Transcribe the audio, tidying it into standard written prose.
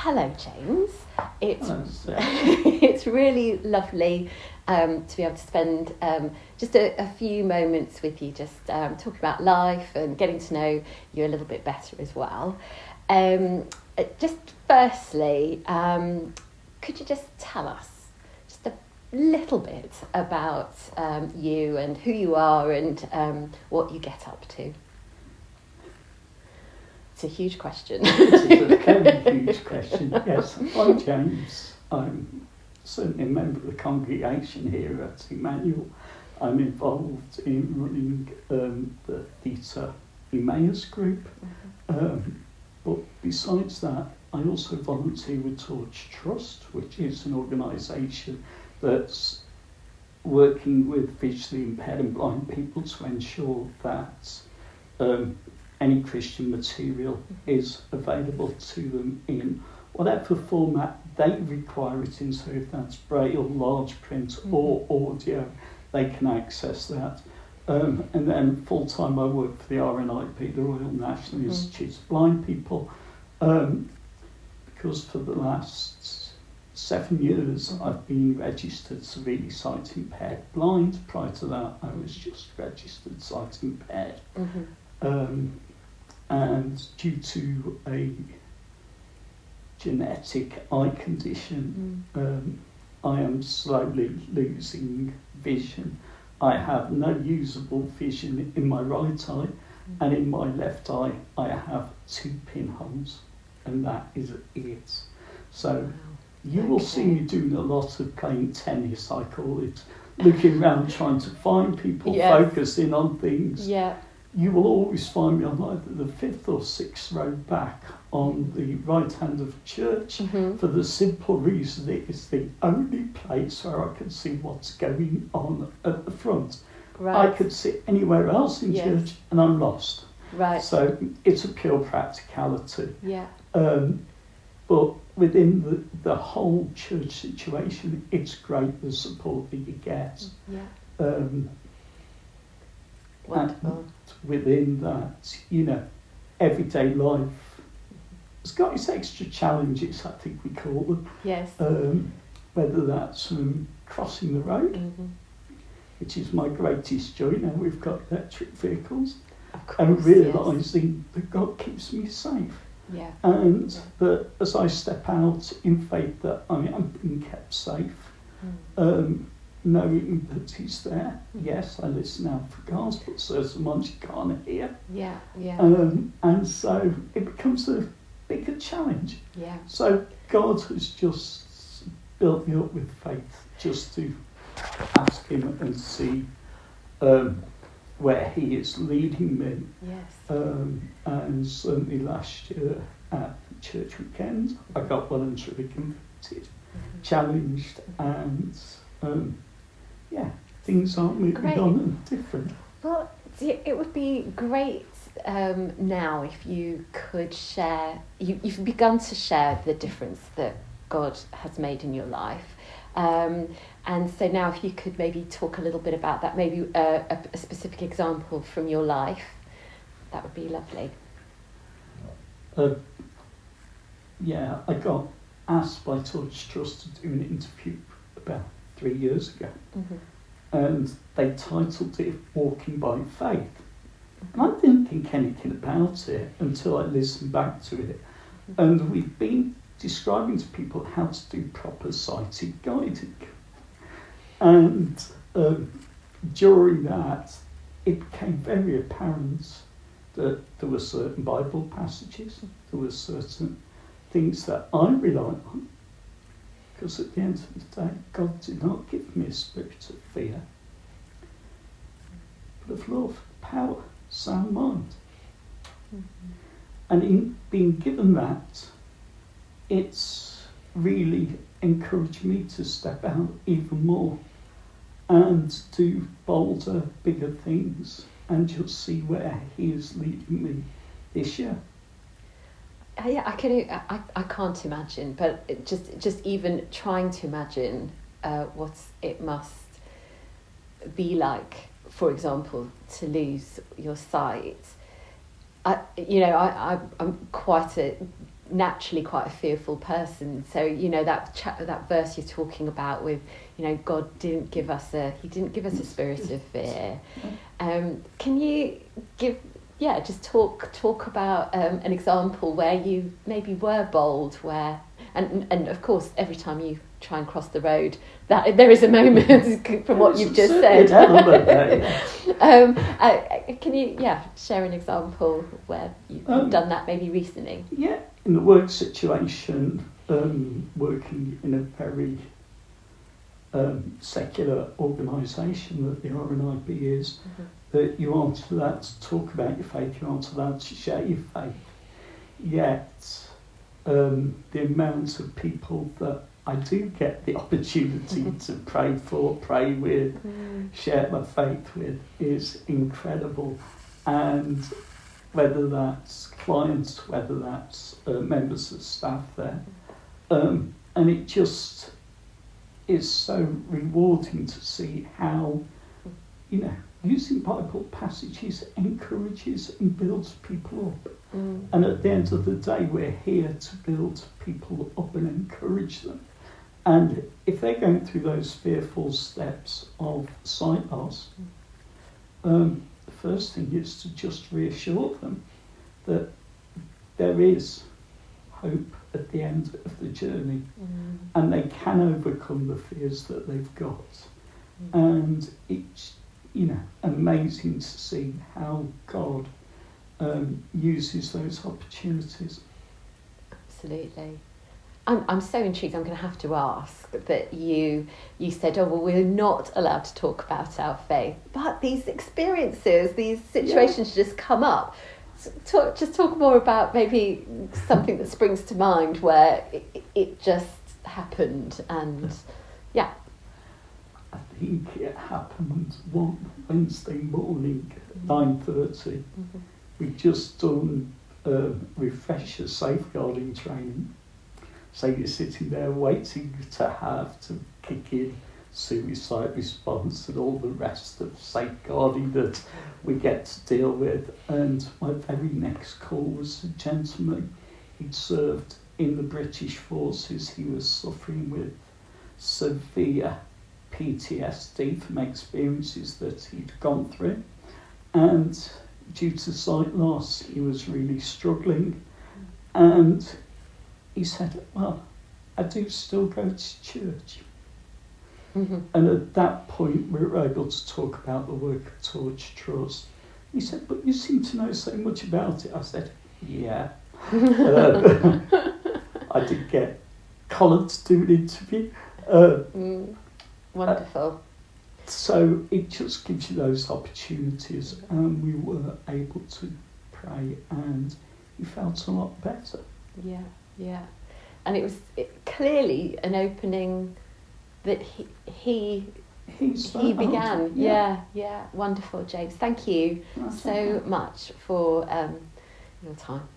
Hello, James. It's Hello, Sarah. it's really lovely to be able to spend just a few moments with you, just talking about life and getting to know you a little bit better as well. Just firstly, could you just tell us just a little bit about you and who you are and what you get up to? It's a huge question. It is a very huge question. Yes, I'm James. I'm certainly a member of the congregation here at Emmanuel. I'm involved in running the Theta Emmaus group. But besides that, I also volunteer with Torch Trust, which is an organisation that's working with visually impaired and blind people to ensure that any Christian material is available to them in whatever format they require it in. So if that's Braille, large print or audio, they can access that. And then full-time I work for the RNIP, the Royal National Institute of Blind People, because for the last 7 years I've been registered severely sight impaired blind. Prior to that I was just registered sight impaired. And due to a genetic eye condition, I am slowly losing vision. I have no usable vision in my right eye, and in my left eye I have 2 pinholes, and that is it. So you will see me doing a lot of playing tennis, I call it, looking around trying to find people, focusing on things. You will always find me on either the 5th or 6th row back on the right hand of the church, for the simple reason it is the only place where I can see what's going on at the front. I could sit anywhere else in church and I'm lost. So it's a pure practicality. But within the whole church situation, it's great the support that you get. Wonderful. And within that, everyday life has got its extra challenges, I think we call them. Whether that's crossing the road, which is my greatest joy now we've got electric vehicles, and realising that God keeps me safe. And that as I step out in faith that I'm being kept safe, knowing that He's there. Yes, I listen out for cars, but certain ones you can't hear. And so it becomes a bigger challenge. So God has just built me up with faith, just to ask Him and see where He is leading me. And certainly last year at the church weekend, I got voluntarily convicted, challenged, and things aren't moving on and different. Well, it would be great now if you could share, you've begun to share the difference that God has made in your life. And so now if you could maybe talk a little bit about that, maybe a specific example from your life, that would be lovely. I got asked by Torch Trust to do an interview about 3 years ago, and they titled it Walking by Faith. And I didn't think anything about it until I listened back to it. And we've been describing to people how to do proper sighted guiding. And during that, it became very apparent that there were certain Bible passages, there were certain things that I rely on, because at the end of the day, God did not give me a spirit of fear, but of love, power, sound mind. And in being given that, it's really encouraged me to step out even more and do bolder, bigger things, and just see where He is leading me this year. I can't imagine, but just even trying to imagine what it must be like, for example, to lose your sight. I'm quite a naturally quite a fearful person. So, you know, that verse you're talking about with, you know, God didn't give us a spirit of fear. Can you just talk about an example where you maybe were bold, where, and of course, every time you try and cross the road, that there is a moment from what you've just said. Can you share an example where you've done that maybe recently? Yeah, in the work situation, working in a very secular organisation that the RNIB is, that you aren't allowed to talk about your faith, you aren't allowed to share your faith. Yet, the amount of people that I do get the opportunity to pray with, share my faith with, is incredible. And whether that's clients, whether that's members of staff there, and it just is so rewarding to see how, you know, using Bible passages encourages and builds people up. And at the end of the day, we're here to build people up and encourage them. And if they're going through those fearful steps of sight loss, the first thing is to just reassure them that there is hope at the end of the journey, and they can overcome the fears that they've got. And it's, you know, amazing to see how God uses those opportunities. Absolutely. I'm so intrigued. I'm going to have to ask that you said, oh, well, we're not allowed to talk about our faith, but these experiences, these situations just come up. Talk more about maybe something that springs to mind where it just happened, and I think it happened one Wednesday morning at 9:30. We'd just done refresher safeguarding training. So you're sitting there waiting to have to kick in suicide response and all the rest of safeguarding that we get to deal with. And my very next call was a gentleman. He'd served in the British forces. He was suffering with severe PTSD from experiences that he'd gone through. And due to sight loss, he was really struggling. And he said, well, I do still go to church. And at that point, we were able to talk about the work of Torch Trust. He said, but you seem to know so much about it. I said, yeah. I did get Colin to do an interview. Wonderful. So it just gives you those opportunities, and we were able to pray, and he felt a lot better. Yeah, and it was clearly an opening that he began. Yeah, wonderful, James. Thank you so much for your time.